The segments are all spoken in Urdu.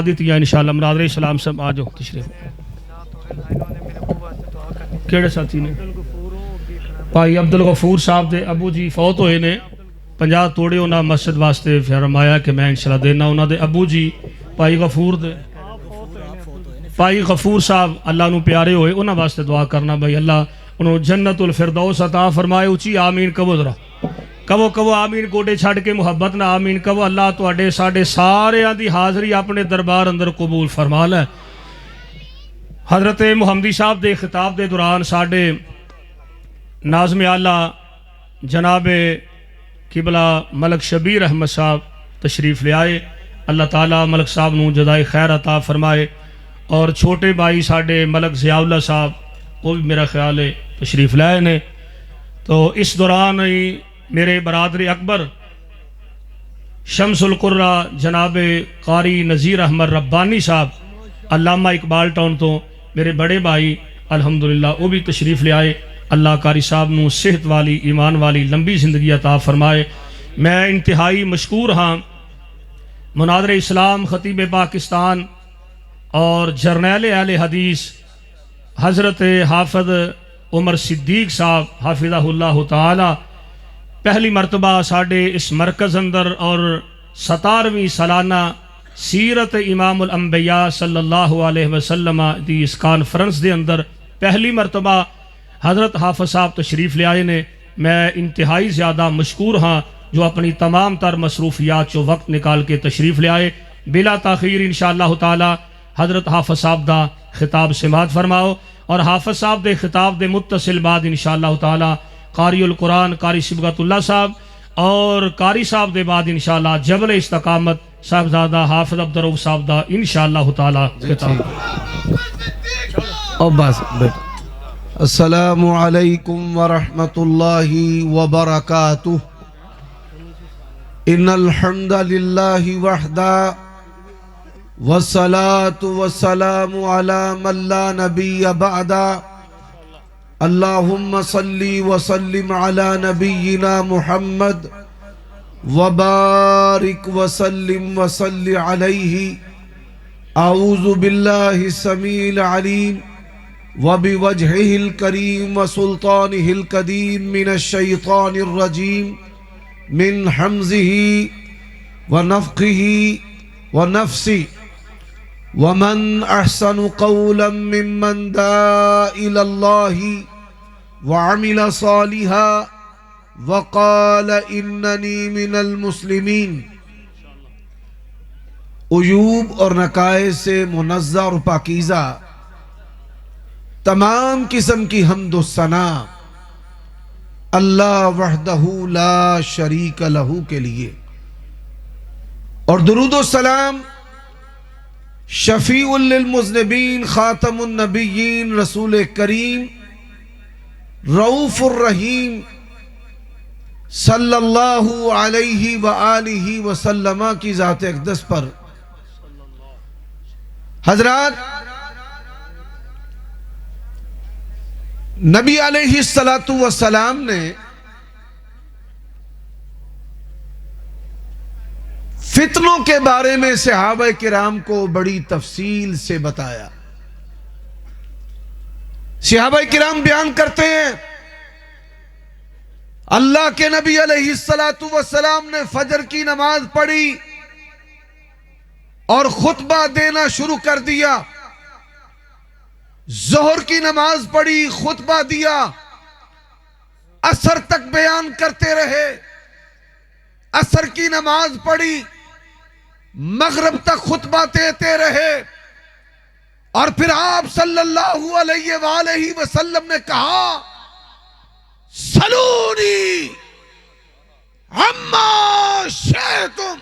دیتی ہے انشاءاللہ مراد السلام سب آ جاؤ تشریف کیڑے ساتھی نے بھائی عبدالغفور صاحب دے ابو جی فوت ہوئے نے 50 توڑے انہاں مسجد واسطے فرمایا کہ میں انشاءاللہ دینا انہاں دے ابو جی بھائی غفور دے بھائی غفور صاحب اللہ نو پیارے ہوئے انہاں واسطے دعا کرنا بھائی اللہ انہوں جنت الفردوس عطا فرمائے اچھی آمین کبو ذرا کبو آمین کوٹے چھڑ کے محبت نہ آمین کبو اللہ تو اڈے ساڑے سارے آن دی حاضری اپنے دربار اندر قبول فرما لے حضرت محمدی صاحب دے خطاب دے دوران ساڑے ناظم اعلیٰ جناب قبلہ ملک شبیر احمد صاحب تشریف لے آئے اللہ تعالیٰ ملک صاحب نو جزائے خیر عطا فرمائے اور چھوٹے بھائی ساڑے ملک ضیاء اللہ صاحب وہ بھی میرا خیال ہے تشریف لے آئے نے تو اس دوران ہی میرے برادر اکبر شمس القرہ جناب قاری نذیر احمد ربانی صاحب علامہ اقبال ٹاؤن تو میرے بڑے بھائی الحمدللہ وہ بھی تشریف لے آئے اللہ قاری صاحب نو صحت والی ایمان والی لمبی زندگی عطا فرمائے میں انتہائی مشکور ہاں مناظر اسلام خطیب پاکستان اور جرنیل اہل حدیث حضرت حافظ عمر صدیق صاحب حافظہ اللہ تعالی پہلی مرتبہ ساڑھے اس مرکز اندر اور 17ویں سالانہ سیرت امام الانبیاء صلی اللہ علیہ وسلم دی اس کانفرنس دے اندر پہلی مرتبہ حضرت حافظ صاحب تشریف لے آئے نے میں انتہائی زیادہ مشکور ہاں جو اپنی تمام تر مصروفیات جو وقت نکال کے تشریف لے آئے بلا تاخیر انشاءاللہ تعالی حضرت حافظ صاحب دا خطاب سماعت فرماؤ اور حافظ صاحب دے خطاب دے متصل بعد انشاءاللہ تعالی قاری القرآن قاری صبغت اللہ صاحب اور قاری صاحب دے بعد انشاءاللہ جبل استقامت صاحبزادہ حافظ عبدالرؤوف صاحب دا انشاءاللہ تعالی خطاب اور بس بیٹا السلام علیکم ورحمت اللہ وبرکاتہ ان الحمد للہ وحدہ والصلاة والسلام على من لا نبی بعدہ اللہم صلی وسلم علی نبینا محمد وبارک وسلم وصلی علیہ اعوذ باللہ السمیع العلیم وبوجہہ الکریم وسلطانہ القدیم من الشیطان الرجیم من حمزہ ونفخہ ونفسہ ومن احسن قولا ممن دعا الى اللہ وعمل صالحا وقال اننی من المسلمین عیوب اور نقائص سے منزہ اور پاکیزہ تمام قسم کی حمد و ثنا اللہ وحدہ لا شریک لہ کے لیے اور درود و سلام شفیع للمذنبین خاتم النبیین رسول کریم رؤوف الرحیم صلی اللہ علیہ وآلہ وسلم کی ذات اقدس پر حضرات نبی علیہ السلام نے فتنوں کے بارے میں صحابہ کرام کو بڑی تفصیل سے بتایا صحابہ کرام بیان کرتے ہیں اللہ کے نبی علیہ السلام نے فجر کی نماز پڑھی اور خطبہ دینا شروع کر دیا ظہر کی نماز پڑھی خطبہ دیا عصر تک بیان کرتے رہے عصر کی نماز پڑھی مغرب تک خطبہ دیتے رہے اور پھر آپ صلی اللہ علیہ وآلہ وسلم نے کہا سلونی عما شئتم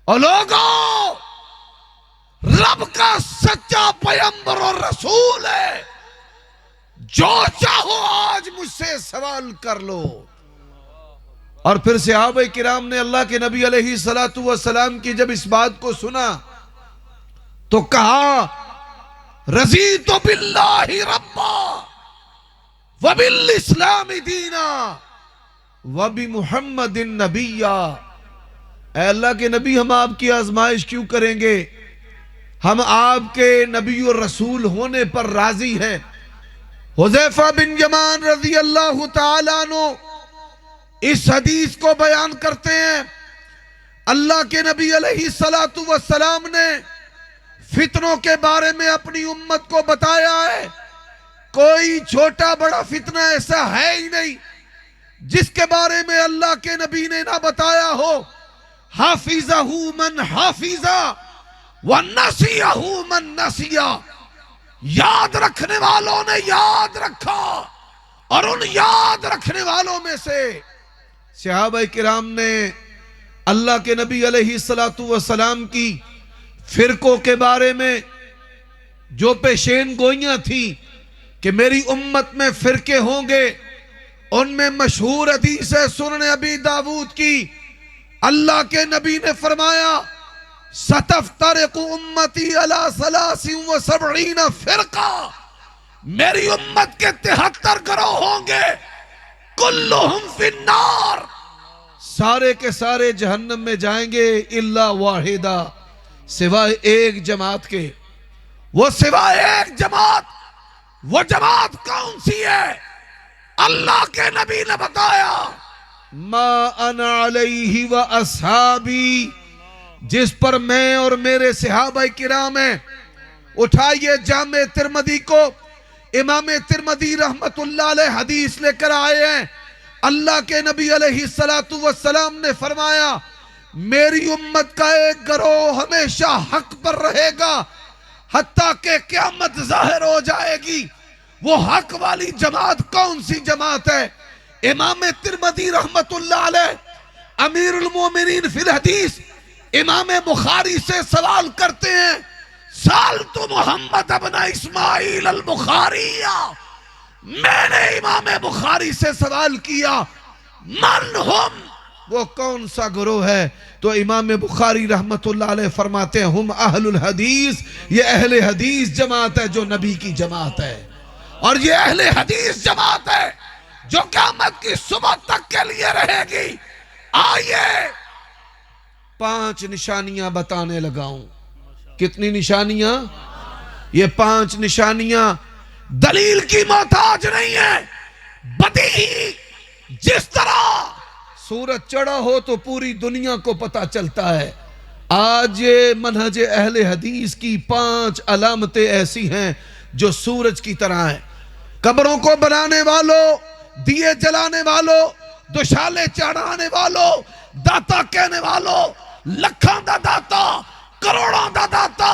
اور لوگوں رب کا سچا پیغمبر اور رسول ہے جو چاہو آج مجھ سے سوال کر لو اور پھر صحابہ کرام نے اللہ کے نبی علیہ السلام کی جب اس بات کو سنا تو کہا رضیت باللہ ربا وبالاسلام دینا وبمحمد نبیا اے اللہ کے نبی ہم آپ کی آزمائش کیوں کریں گے؟ ہم آپ کے نبی اور رسول ہونے پر راضی ہیں۔ حذیفہ بن یمان رضی اللہ تعالیٰ عنہ اس حدیث کو بیان کرتے ہیں، اللہ کے نبی علیہ السلام نے فتنوں کے بارے میں اپنی امت کو بتایا ہے، کوئی چھوٹا بڑا فتنہ ایسا ہے ہی نہیں جس کے بارے میں اللہ کے نبی نے نہ بتایا ہو۔ حافظہ من حافظہ ونسیہ من نسیہ، یاد رکھنے والوں نے یاد رکھا، اور ان یاد رکھنے والوں میں سے صحابہ کرام نے اللہ کے نبی علیہ السلام کی فرقوں کے بارے میں جو پیشین گوئیاں تھیں کہ میری امت میں فرقے ہوں گے، ان میں مشہور حدیث ہے سنن ابی داود کی، اللہ کے نبی نے فرمایا ستفترق امتی علی 73 فرقہ، میری امت کے 73 گروہ ہوں گے، کلہم فی النار، سارے کے سارے جہنم میں جائیں گے الا واحدہ، سوائے ایک جماعت کے۔ وہ سوائے ایک جماعت، وہ جماعت کون سی ہے؟ اللہ کے نبی نے بتایا ما انا علیہ و اصحابی، جس پر میں اور میرے صحابہ کرام ہیں۔ اٹھائیے جامع ترمذی کو، امام ترمذی رحمت اللہ علیہ حدیث لے کر آئے ہیں، اللہ کے نبی علیہ السلام نے فرمایا میری امت کا ایک گروہ ہمیشہ حق پر رہے گا حتیٰ کہ قیامت ظاہر ہو جائے گی۔ وہ حق والی جماعت کون سی جماعت ہے؟ امام ترمذی رحمت اللہ علیہ امیر المومنین فی الحدیث امام بخاری سے سوال کرتے ہیں، سألت محمد ابن اسماعیل البخاری، میں نے امام بخاری سے سوال کیا من ہم، وہ کون سا گروہ ہے؟ تو امام بخاری رحمت اللہ علیہ فرماتے ہیں ہم اہل الحدیث، یہ اہل حدیث جماعت ہے جو نبی کی جماعت ہے، اور یہ اہل حدیث جماعت ہے جو قیامت کی صبح تک کے لیے رہے گی۔ آئیے 5 نشانیاں بتانے لگاؤں۔ کتنی نشانیاں؟ یہ 5 نشانیاں دلیل کی محتاج نہیں ہے، بدیہی، جس طرح سورج چڑھا ہو تو پوری دنیا کو پتا چلتا ہے۔ آج یہ منہج اہل حدیث کی 5 علامتیں ایسی ہیں جو سورج کی طرح ہیں۔ قبروں کو بنانے والوں، دیے جلانے والوں، دشالے چڑھانے والوں، داتا کہنے والوں، لکھاں دا داتا، کروڑوں دا داتا،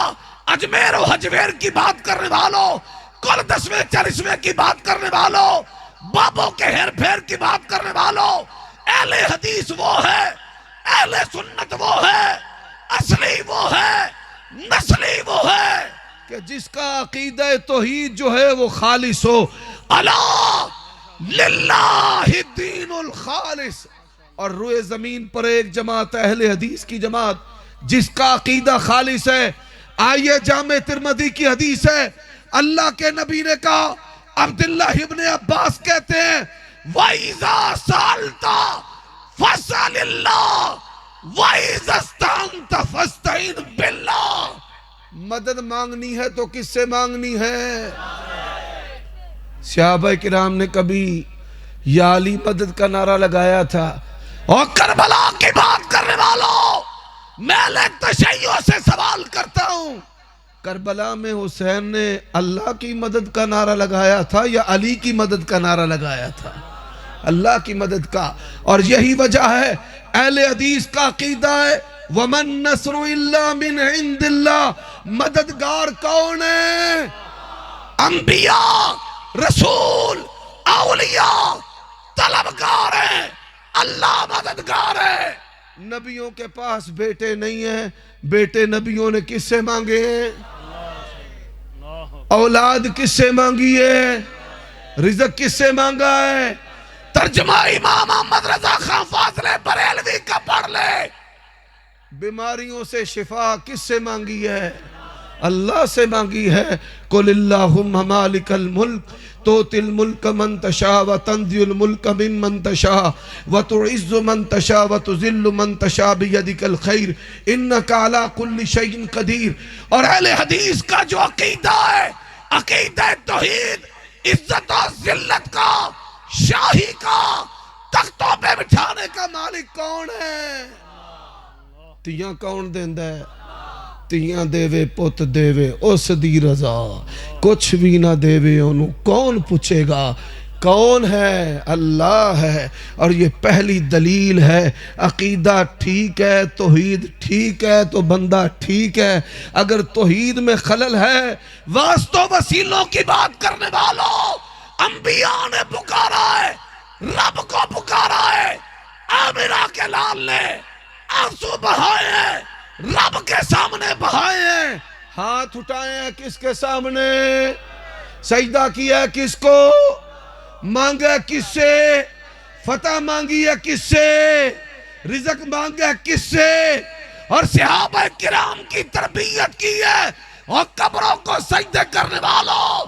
اجمیر و حجویر کی بات کرنے والوں، کل 10ویں 40ویں کی بات کرنے والوں، بابوں کے ہیر پھیر کی بات کرنے والوں، اہل حدیث وہ ہے، اہل سنت وہ ہے، اصلی وہ ہے، نسلی وہ ہے کہ جس کا عقیدہ توحید جو ہے وہ خالص ہو۔ الا للہ الدین الخالص، اور روئے زمین پر ایک جماعت اہل حدیث کی جماعت جس کا عقیدہ خالص ہے۔ آئیے جامع ترمذی کی حدیث ہے، اللہ کے نبی نے کہا، عبداللہ ابن عباس کہتے ہیں وَإِذَا سَأَلْتَ فَاسْأَلِ اللَّهَ وَإِذَا اسْتَعَنْتَ فَاسْتَعِنْ بِاللَّهِ، مدد مانگنی ہے تو کس سے مانگنی ہے؟ صحابہ کرام نے کبھی یا علی مدد کا نعرہ لگایا تھا؟ اور کربلا کی بات کرنے والوں، میں تشیع سے سوال کرتا ہوں، کربلا میں حسین نے اللہ کی مدد کا نعرہ لگایا تھا یا علی کی مدد کا نعرہ لگایا تھا؟ اللہ کی مدد کا۔ اور یہی وجہ ہے اہل حدیث کا عقیدہ ہے وَمَن نَصْرُ إِلَّا مِنْ عِنْدِ اللَّهِ، مددگار کون ہے؟ انبیاء، رسول، اولیاء طلبگار ہیں، اللہ مددگار ہے۔ نبیوں کے پاس بیٹے نہیں ہیں، بیٹے نبیوں نے کس سے مانگے ہیں؟ اولاد کس سے مانگی ہے؟ رزق کس سے مانگا ہے؟ ترجمہ امام احمد رضا خان فاضل بریلوی کا پڑھ لے، بیماریوں سے شفا کس سے مانگی ہے؟ اللہ سے مانگی ہے۔ قل اللہم مالک الملک تؤتی الملک من تشاء وتنزع الملک ممن تشاء وتعز من تشاء وتذل من تشاء بیدک الخیر انک علی کل شیء قدیر۔ اور اہل حدیث کا جو عقیدہ ہے، عقیدہ توحید، عزت و ذلت کا، شاہی کا، تختوں پہ بٹھانے کا مالک کون ہے؟ تیاں کون دیندہ ہے؟ تیاں دیوے پت دیوے اس دی رضا، کچھ بھی نہ دیوے انہوں کون پوچھے گا؟ کون ہے؟ اللہ ہے۔ اور یہ پہلی دلیل ہے، عقیدہ ٹھیک ہے، توحید ٹھیک ہے تو بندہ ٹھیک ہے۔ اگر توحید میں خلل ہے، واسطوں وسیلوں کی بات کرنے والوں، انبیاء نے پکارا ہے، رب کو پکارا ہے، آمرہ کے لال نے آنسو بہائے ہیں، رب کے سامنے بہائے ہیں، ہاتھ اٹھائے ہیں کس کے سامنے؟ سجدہ کیا ہے کس کو؟ مانگا ہے کس سے؟ فتح مانگی ہے کس سے؟ رزق مانگا ہے کس سے؟ اور صحابہ کرام کی تربیت کی ہے۔ اور قبروں کو سجدے کرنے والوں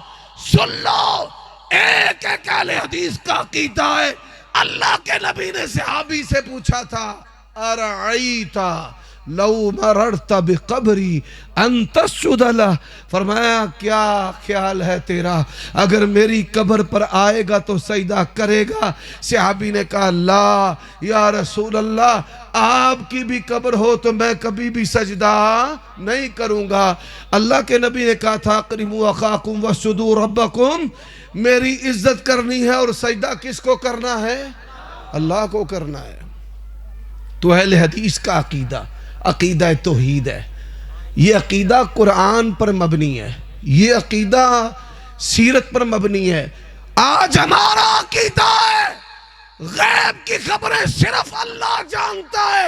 سن لو، ایک ایک اہل حدیث کا عقیدہ ہے۔ اللہ کے نبی نے صحابی سے پوچھا تھا، ارعیتا لو مررت بقبری ان تسجد لہ، فرمایا کیا خیال ہے تیرا اگر میری قبر پر آئے گا تو سجدہ کرے گا؟ صحابی نے کہا لا یا رسول اللہ، آپ کی بھی قبر ہو تو میں کبھی بھی سجدہ نہیں کروں گا۔ اللہ کے نبی نے کہا تھا اکرموا اخاکم واسجدوا ربکم، میری عزت کرنی ہے اور سجدہ کس کو کرنا ہے؟ اللہ کو کرنا ہے۔ تو اہل حدیث کا عقیدہ، عقیدہ توحید ہے۔ یہ عقیدہ قرآن پر مبنی ہے، یہ عقیدہ سیرت پر مبنی ہے۔ آج ہمارا عقیدہ ہے غیب کی خبریں صرف اللہ جانتا ہے،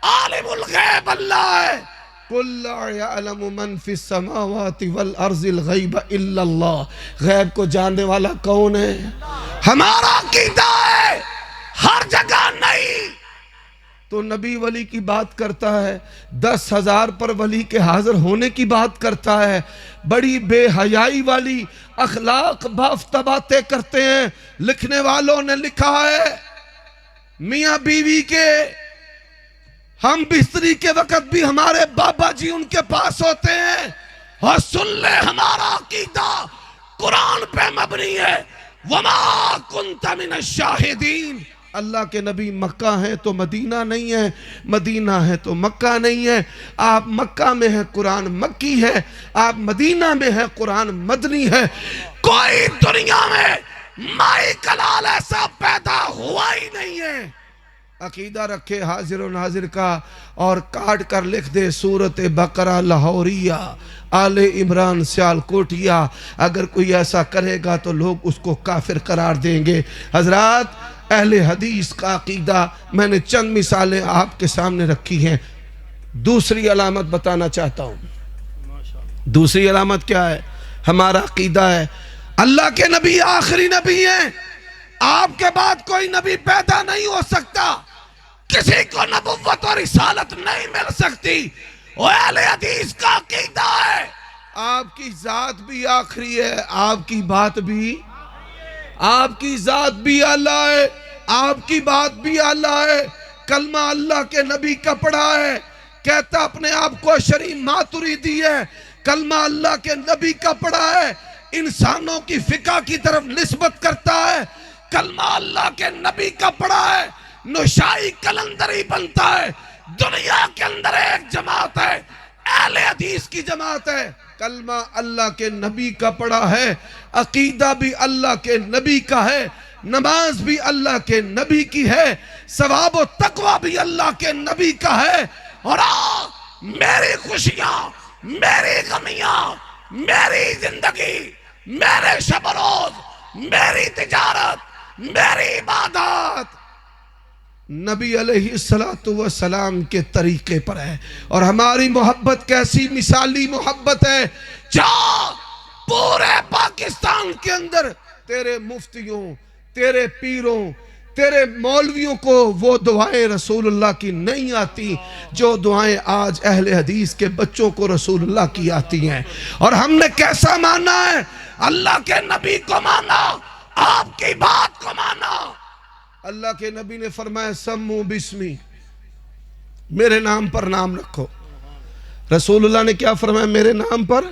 عالم الغیب اللہ ہے۔ قُلْ لَا يَعْلَمُ مَنْ فِي السَّمَاوَاتِ وَالْأَرْضِ الْغَيْبَ إِلَّا اللَّهِ، غیب کو جاننے والا کون ہے؟ ہمارا عقیدہ ہے ہر جگہ نہیں۔ تو نبی ولی کی بات کرتا ہے، 10,000 پر ولی کے حاضر ہونے کی بات کرتا ہے، بڑی بے حیائی والی اخلاق بافتہ باتیں کرتے ہیں۔ لکھنے والوں نے لکھا ہے میاں بیوی کے ہم بستری کے وقت بھی ہمارے بابا جی ان کے پاس ہوتے ہیں۔ اور سن لے ہمارا عقیدہ قرآن پہ مبنی ہے، وَمَا كُنْتَ مِنَ الشَّاهِدِينَ۔ اللہ کے نبی مکہ ہیں تو مدینہ نہیں ہے، مدینہ ہے تو مکہ نہیں ہے۔ آپ مکہ میں ہیں قرآن مکی ہے، آپ مدینہ میں ہیں قرآن مدنی ہے۔ کوئی دنیا میں مائی کلال ایسا پیدا ہوا ہی نہیں ہے۔ عقیدہ رکھے حاضر و ناظر کا اور کاٹ کر لکھ دے سورت بقرہ لاہوریہ، آل عمران سیال کوٹیا۔ اگر کوئی ایسا کرے گا تو لوگ اس کو کافر قرار دیں گے۔ حضرات، اہل حدیث کا عقیدہ میں نے چند مثالیں آپ کے سامنے رکھی ہیں۔ دوسری علامت بتانا چاہتا ہوں۔ دوسری علامت کیا ہے؟ ہمارا عقیدہ ہے اللہ کے نبی آخری نبی ہیں، آپ کے بعد کوئی نبی پیدا نہیں ہو سکتا، کسی کو نبوت اور رسالت نہیں مل سکتی۔ وہ اہل حدیث کا عقیدہ ہے آپ کی ذات بھی آخری ہے، آپ کی بات بھی، آپ کی ذات بھی اللہ ہے، آپ کی بات بھی اللہ ہے۔ کلمہ اللہ کے نبی کا پڑھا ہے، کہتا اپنے آپ کو شرعی ماتریدی ہے۔ کلمہ اللہ کے نبی کا پڑھا ہے، انسانوں کی فقہ کی طرف نسبت کرتا ہے۔ کلمہ اللہ کے نبی کا پڑھا ہے، نشائی کلندری بنتا ہے۔ دنیا کے اندر ایک جماعت ہے، اہل حدیث کی جماعت ہے۔ کلمہ اللہ کے نبی کا پڑھا ہے، عقیدہ بھی اللہ کے نبی کا ہے، نماز بھی اللہ کے نبی کی ہے، ثواب و تقوی بھی اللہ کے نبی کا ہے۔ اور میری خوشیاں، میری غمیاں، میری زندگی، میرے شب و روز، میری تجارت، میری عبادت نبی علیہ السلام کے طریقے پر ہے۔ اور ہماری محبت کیسی مثالی محبت ہے، جا پورے پاکستان کے اندر تیرے مفتیوں، تیرے پیروں، تیرے مولویوں کو وہ دعائیں رسول اللہ کی نہیں آتی جو دعائیں آج اہل حدیث کے بچوں کو رسول اللہ کی آتی ہیں. اور ہم نے کیسا مانا ہے؟ اللہ کے نبی کو مانا، آپ کی بات کو مانا. اللہ کے نبی نے فرمایا سمو بسمی، میرے نام پر نام رکھو. رسول اللہ نے کیا فرمایا؟ میرے نام پر،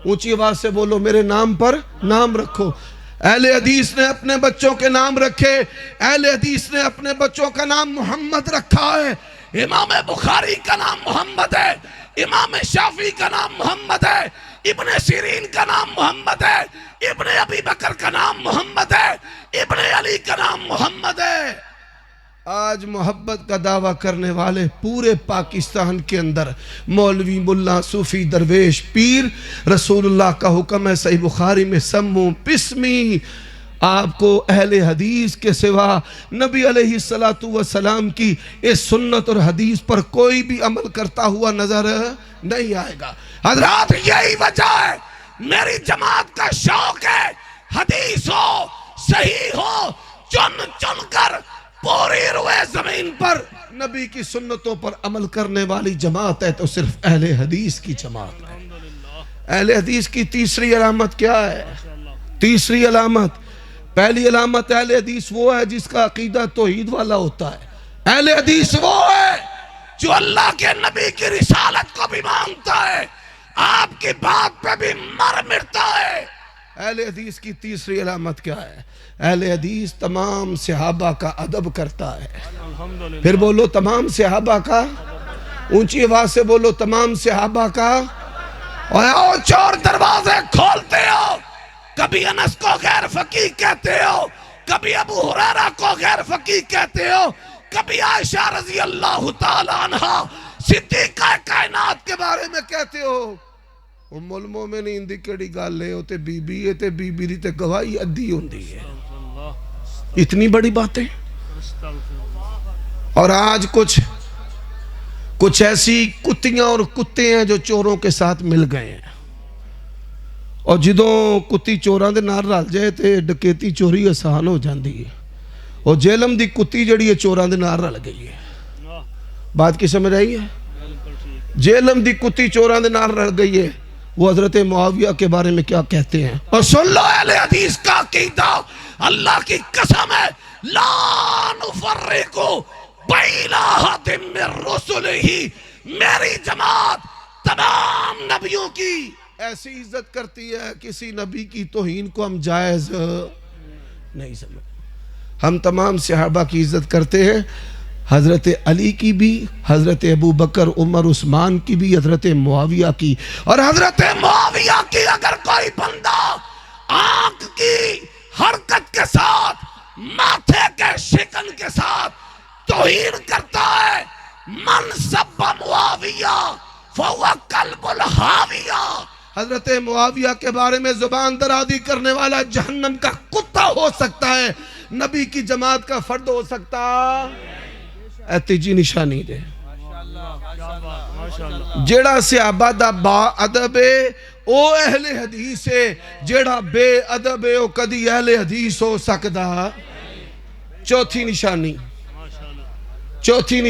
اونچی آواز سے بولو، میرے نام پر نام رکھو. اہل حدیث نے اپنے بچوں کے نام رکھے. اہل حدیث نے اپنے بچوں کا نام محمد رکھا ہے. امام بخاری کا نام محمد ہے، امام شافعی کا نام محمد ہے، ابن سیرین کا نام محمد ہے، ابن ابی بکر کا نام محمد ہے، ابن علی کا نام محمد ہے. آج محبت کا دعویٰ کرنے والے پورے پاکستان کے اندر مولوی، ملا، صوفی، درویش، پیر، رسول اللہ کا حکم ہے صحیح بخاری میں سمو بسمی. آپ کو اہل حدیث کے سوا نبی علیہ السلام کی اس سنت اور حدیث پر کوئی بھی عمل کرتا ہوا نظر نہیں آئے گا. حضرات یہی وجہ ہے میری جماعت کا شوق ہے حدیث ہو، صحیح ہو، چن چن کر پوری روئے زمین پر نبی کی سنتوں پر عمل کرنے والی جماعت ہے تو صرف اہل حدیث کی جماعت ہے. اہل حدیث کی تیسری علامت کیا ہے؟ تیسری علامت، پہلی علامت اہل حدیث وہ ہے جس کا عقیدہ توحید والا ہوتا ہے. اہل حدیث وہ ہے جو اللہ کے نبی کی رسالت کو بھی مانتا ہے، آپ کی بات پہ بھی مر مرتا ہے. اہل حدیث کی تیسری علامت کیا ہے؟ اہل حدیث تمام صحابہ کا ادب کرتا ہے. پھر بولو تمام صحابہ کا، اونچی آواز سے بولو تمام صحابہ کا. اور چور دروازے کھولتے ہو، کبھی انس کو غیر فقیہ کہتے ہو، کبھی ابو ہریرہ کو غیر فقیہ کہتے ہو، کبھی عائشہ رضی اللہ تعالی عنہ صدیقہ کائنات کے بارے میں کہتے ہو. ام المومنین دی کیڑی گل ہے، او تے بی بی ہے تے بی بی دی تے گواہی ادھی ہوندی ہے. اتنی بڑی باتیں. اور آج کچھ ایسی کتیاں اور کتے ہیں جو چوروں کے ساتھ مل گئے ہیں، اور جدوں کتی چوراں دے نال رل جائے تے ڈکیتی چوری آسان ہو جاندی ہے. اور جہلم دی کتی جڑی ہے چوراں دے نال رل گئی ہے. بات کی سمجھ آئی ہے؟ جہلم دی کتی چوراں دے نال رل گئی ہے. وہ حضرت معاویہ کے بارے میں کیا کہتے ہیں؟ اور سن لو اہل حدیث کا عقیدہ، اللہ کی قسم ہے لا نفرق بین احد من رسلہ، میری جماعت تمام نبیوں کی ایسی عزت کرتی ہے، کسی نبی کی توہین کو ہم جائز نہیں سمجھتے. ہم تمام صحابہ کی عزت کرتے ہیں، حضرت علی کی بھی، حضرت ابو بکر، عمر، عثمان کی بھی، حضرت معاویہ کی. اور حضرت معاویہ کی اگر کوئی بندہ آنکھ کی حرکت کے ساتھ، ماتھے کے شکن کے ساتھ توہین کرتا ہے، من سب معاویہ فہو کلب الحاویہ، حضرت معاویہ کے بارے میں زبان درازی کرنے والا جہنم کا کتا ہو سکتا ہے، نبی کی جماعت کا فرد ہو سکتا. اے تیجی نشانی دے جیڑا صحابہ دا با ادب ہے او اہل حدیث ہے، جیڑا بے ادب ہے او کدی اہل حدیث ہو سکتا. چوتھی نشانی، چوتھی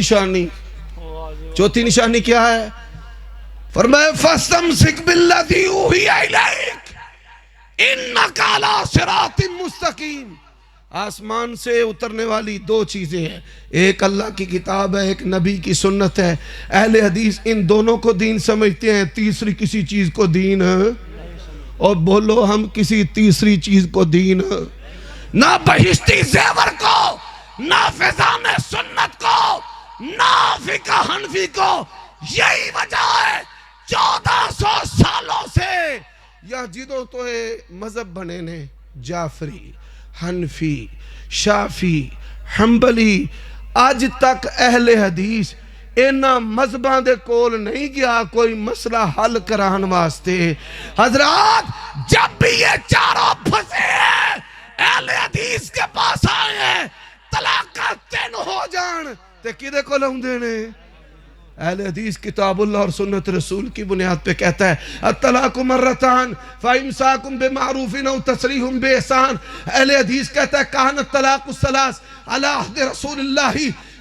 نشانی کیا ہے؟ فرمائے فَاسْتَمْسِكْ بِالَّذِي أُوحِيَ إِلَيْكَ إِنَّكَ عَلَىٰ صِرَاطٍ مُسْتَقِيمٍ. آسمان سے اترنے والی دو چیزیں ہیں، ایک اللہ کی کتاب ہے، ایک نبی کی سنت ہے. اہل حدیث ان دونوں کو دین سمجھتے ہیں، تیسری کسی چیز کو دین. اور بولو ہم کسی تیسری چیز کو دین، نہ بہشتی زیور کو، نہ فیضان سنت کو، نہ فقہ حنفی کو. یہی وجہ ہے 1400 سالوں سے یا جدوں تو مذہب بنے نے جعفری، حنفی، شافی، حنبلی، آج تک اہل حدیث اینا مذہبان دے کول نہیں گیا کوئی مسئلہ حل کران واسطے. حضرات جب بھی یہ چاروں پھنسے ہیں اہل حدیث کے پاس آئے ہیں، طلاق کا 3 ہو جان تے کدے کو لوں دینے؟ اہل حدیث کتاب اللہ اور سنت رسول کی بنیاد پہ کہتا ہے الطلاق مرتان فامساک بمعروف او تسریح باحسان. اہل حدیث کہتا ہے کان الطلاق الثلاث علی عہد رسول اللہ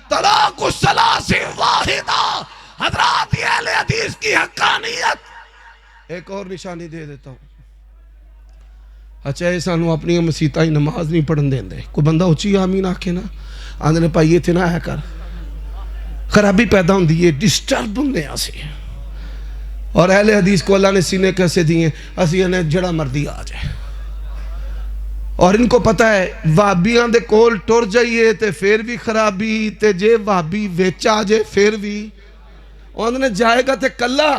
طلاق الثلاث واحدہ. حضرات یہ اہل حدیث کی حقانیت. ایک اور نشانی دے دیتا ہوں. اچھا یہ سانو اپنی مسیطہ ہی نماز نہیں پڑھن دیں دے. کوئی بندہ اچھی آمین آکھے نا آندھنے پائی یہ تھے نہ ہے کر خرابی پیدا ہوں دیئے ڈسٹرب ہوں دے آسے. اور اہل حدیث کو اللہ نے سینے کیسے دیئے اسی انہیں جڑا مردی آ جائے. اور ان کو پتہ ہے وابیاں دے کول ٹور جائیے تے پھر بھی خرابی تے جے وابی ویچ آ جائے پھر بھی انہیں جائے گا تے کلہ.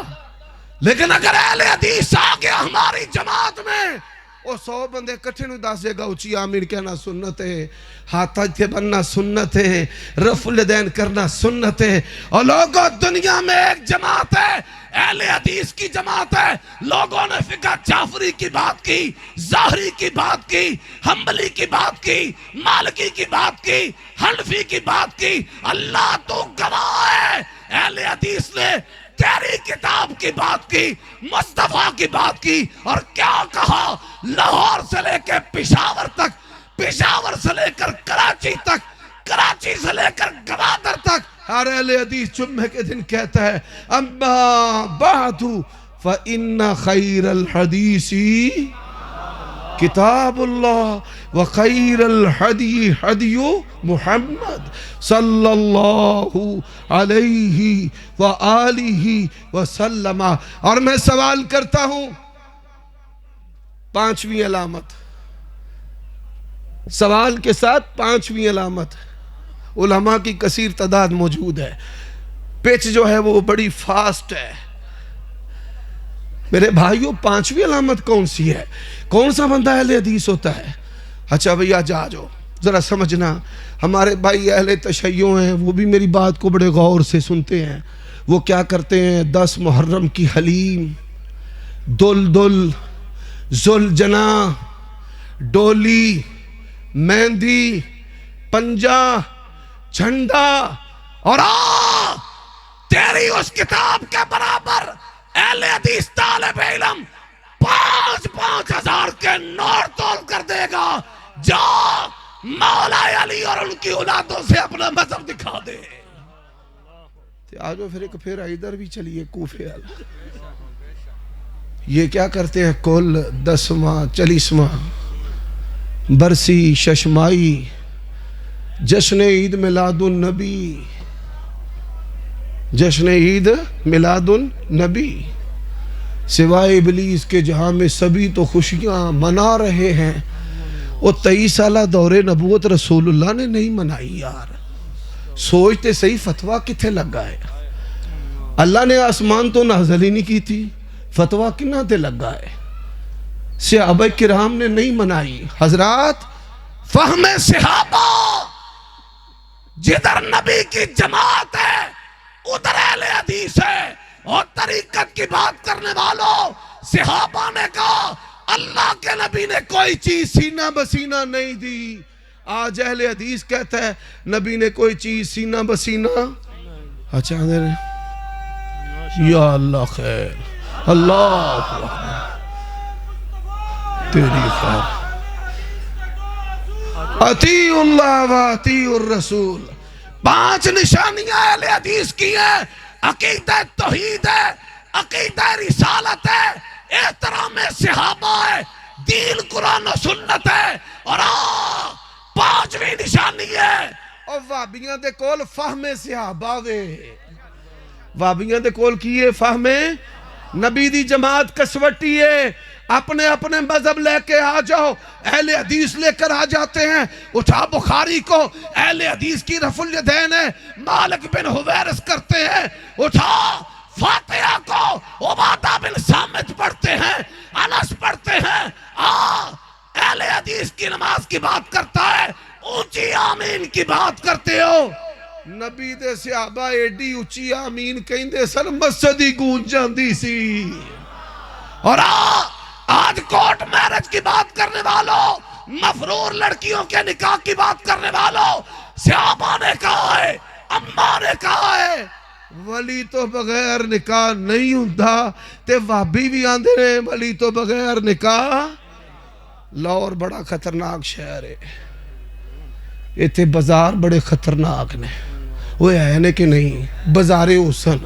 لیکن اگر اہل حدیث آ گیا ہماری جماعت میں وہ 100 بندے کٹھے نو داسے گا اچھی آمین کہنا سنت ہے, ہاتھا تھے بننا سنت ہے, رفع الیدین کرنا سنت ہے. اور لوگوں دنیا میں ایک جماعت ہے اہل حدیث کی جماعت ہے. لوگوں نے فقہ جعفری کی بات کی, ظاہری کی بات کی, حنبلی کی بات کی, مالکی کی بات کی, حنفی کی بات کی. اللہ تو گواہ ہے اہل حدیث نے تیری کتاب کی بات کی, مصطفیٰ کی بات کی. اور کیا کہا لاہور سے لے کے پشاور تک, پشاور سے لے کر کراچی تک, کراچی سے لے کر گوادر تک ہر اہل حدیث جمعے کے دن کہتا ہے اما بعد فإن خیر الحدیث کتاب اللہ وخیر الحدی حدی محمد صلی اللہ علیہ وآلہ وسلم. اور میں سوال کرتا ہوں 5ویں علامت, سوال کے ساتھ 5ویں علامت. علماء کی کثیر تعداد موجود ہے, پیچ جو ہے وہ بڑی فاسٹ ہے. میرے بھائیوں 5ویں علامت کون سی ہے؟ کون سا بندہ اہل حدیث ہوتا ہے؟ اچھا بھئی جا جو ذرا سمجھنا. ہمارے بھائی اہل تشیع ہیں وہ بھی میری بات کو بڑے غور سے سنتے ہیں. وہ کیا کرتے ہیں 10 محرم کی حلیم, دل ذوالجنا, ڈولی, مہندی, پنجا, جھنڈا. اور تیری اس کتاب کے برابر اہل حدیث طالب علم 5,000 5,000 کے نوٹ تول کر دے گا. جا مولا علی اور ان کی اولادوں سے اپنا مذہب دکھا دے. آجو پھر ادھر بھی چلیے کوفے والا. یہ کیا کرتے ہیں کل 10واں 40واں برسی ششمائی جشن عید میلاد النبی, جشن عید میلاد النبی. سوائے ابلیس کے جہاں میں سبھی تو خوشیاں منا رہے ہیں. وہ 23 سالہ دور نبوت رسول اللہ نے نہیں منائی یار. سوچتے صحیح فتویٰ کتھے لگا ہے؟ اللہ نے آسمان تو نازل ہی نہیں کی تھی, فتویٰ کنہ تے لگا ہے؟ صحابہ کرام نے نہیں منائی. حضرات فہم صحابہ جدھر نبی کی جماعت ہے ادھر اہل حدیث ہے. اور طریقت کی بات کرنے والوں صحابہ نے کہا اللہ کے نبی نے کوئی چیز سینہ بسینہ نہیں دی. آج اہل حدیث کہتا ہے نبی نے کوئی چیز سینہ بسینہ. اچھا یا اللہ خیر, اللہ تیری خیر. اطیع اللہ و اطیع الرسول. 5 نشانیاں اہل حدیث کی ہیں. عقیدہ توحید ہے, عقیدہ رسالت ہے, احترام صحابہ ہے, دین قرآن و سنت ہے. اور 5ویں نشانی ہے اور وابیاں دے کول فہم صحابہ وے. وابیاں دے کول کیے فہم نبی دی جماعت کسوٹی ہے. اپنے اپنے مذہب لے کے آ جاؤ. اہل حدیث لے کر آ جاتے ہیں. اٹھا بخاری کو, اہل حدیث کی رفع الیدین ہے, مالک بن حویرث کرتے ہیں. اٹھا فاتحہ کو عبادہ بن صامت پڑھتے ہیں, انس پڑھتے ہیں. اہل حدیث کی نماز کی بات کرتا ہے, اونچی آمین کی بات کرتے ہو. نبی دے صحابہ ایڈی اونچی آمین کہیں دے سن مسجد ہی گونج جاندی سی. اور آج کورٹ میرج کی بات کرنے والوں, مفرور لڑکیوں کے نکاح کی بات کرنے والوں, صحابہ نے کہا ہے, اماں نے کہا ہے, ولی تو بغیر نکاح نہیں ہوندا تے وابی بھی آندے نے ولی تو بغیر نکاح. لاہور بڑا خطرناک شہر ہے. ایتھے بازار بڑے خطرناک نے. وہ ہے نے کہ نہیں بازار حسن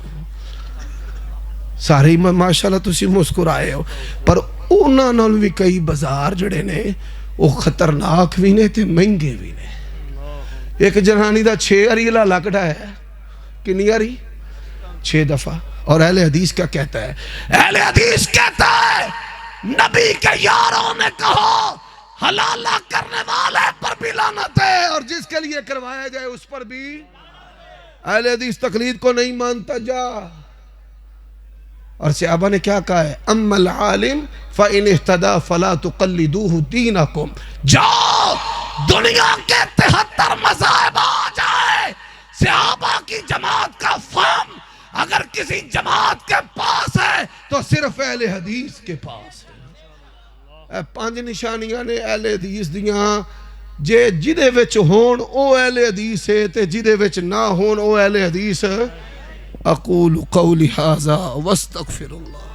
سارے ماشاءاللہ تسی مسکرائے ہو پر انہاں نال بھی کئی بازار جڑے نے وہ خطرناک بھی نے تے مہنگے بھی نے. ایک جنانی دا 6 اریلا لکڑا ہے. کنی اری 6 دفعہ. اور اہل حدیث کیا کہتا ہے؟ اہل حدیث کہتا ہے نبی کے یاروں نے کہا حلالہ کرنے والے پر بھی لعنت ہے اور جس کے لیے کروایا جائے اس پر بھی. اہل حدیث تقلید کو نہیں مانتا. جا. اور صحابہ نے کیا کہا ہے؟ اما العالم فَإِنِ اهْتَدَى فَلَا تُقَلِّدُوهُ دِينَكُمْ. جاؤ دنیا کے 73 مذاہب آ جائے صحابہ کی جماعت کا فہم اگر کسی جماعت کے پاس ہے تو صرف اہل حدیث کے پاس ہے. 5 نشانیاں نے اہل حدیث دیاں جے جدے وچ ہون او اہل حدیث ہے تے جدے وچ نہ ہون او اہل حدیث. اقول قولی ھذا واستغفر اللہ.